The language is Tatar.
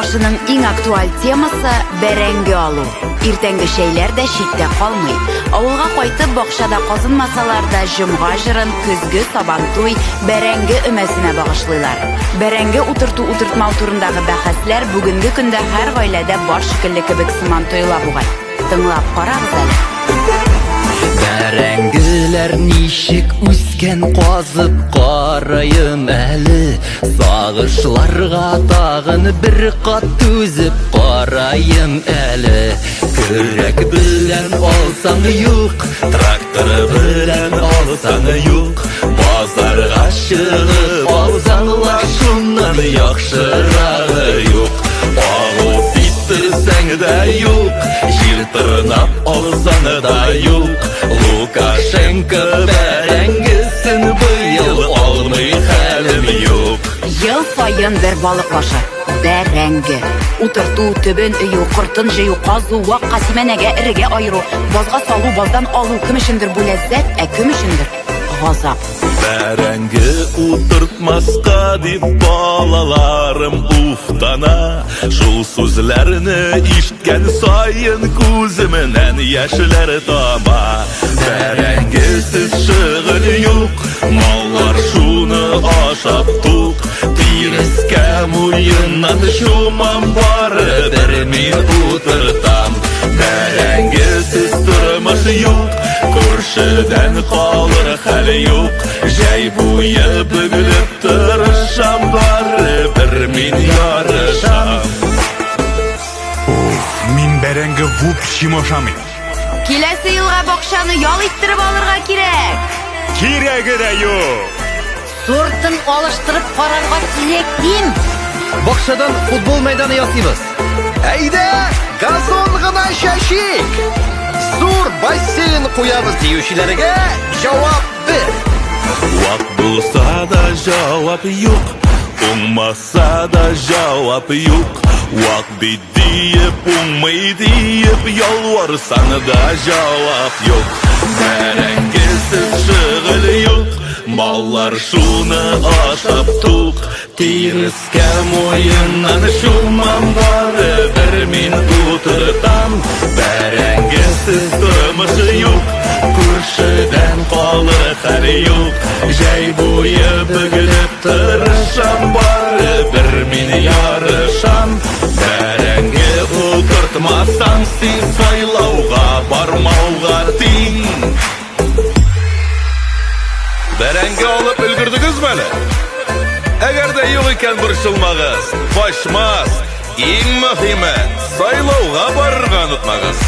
чаршының иң актуаль темасы бәрәңге алу. Иртәнге шәйләр дә читтә калмый. Авылга кайтып бакчада казынмасалар да җомга җырын, көзге сабантуй, бәрәңге өмәсенә багышлыйлар. Бәрәңге утырту-утыртмау турындагы бәхәсләр бүгенге көндә һәр гаиләдә бар шикелле кебек сыман тоела бугай. Тыңлап карагыз әле. Бәрәңгеләр ничек үскән казып карайым әле. Сагышларга тагын бер кат түзеп карайым әле. Көрәк белән алсаң юк, трактор белән алсаң юк. Базарга чыгып алсаң ла шуннан яхшырагы юк. Агыл ситтерсәң дә юк, җир тырнап алсаң да юк. Лукашенко бәрәңгесен быел алмый хәлем юк. Ел саен бер балык башы. Бәрәңге. Утырту, төбен өю, кортын җыю, казу, вак касимәнәгә эрегә айыру, базга салу, баздан алу кем өчендер бу ләззәт, ә кем өчендер газап. Бәрәңге утыртмаска дип балаларым уфтана. Шул сүзләрне ишеткән саен күземнән яшьләр тама. Бәрәңгесез шөгыль юк, маллар шуны ашап тук. Тирескә муеннан чумам бары бер мин утыртам. Бәрәңгесез тормыш юк, күршедән калыр хәл юк. Җәй буе бөгелеп тырышам, бары бер мин ярышам. Мин бәрәңге вупчим ашамыйм. Киләсе елга бакчаны ял иттереп алырга кирәк. Кирәге дә юк. Сортын алыштырып карарга кирәк дим. Бакчадан футбол мәйданы ясыйбыз. Әйдә, газон гына чәчик. Зур бассейн куябыз диючеләргә җавап бер. Вак булса да җавап юк, уңмаса да җавап юк. Вак бит диеп, уңмый диеп, ялварсаң да җавап юк. Бәрәңгесез шөгыль юк, маллар шуны ашап тук. Тирескә муеннан чумам, бары бер мин утыртам. Бәрәңгесез тормыш юк, күршедән калыр хәл юк. Җәй буе бөгелеп тырышам, бары бер мин ярышам. Бәрәңге утыртмасаң, син сайлауга бармауга тиң. Бәрәңге алып өлгердегезме әле? Әгәр дә юк икән, борчылмагыз, качмас. Иң мөһиме, сайлауга барырга онытмагыз.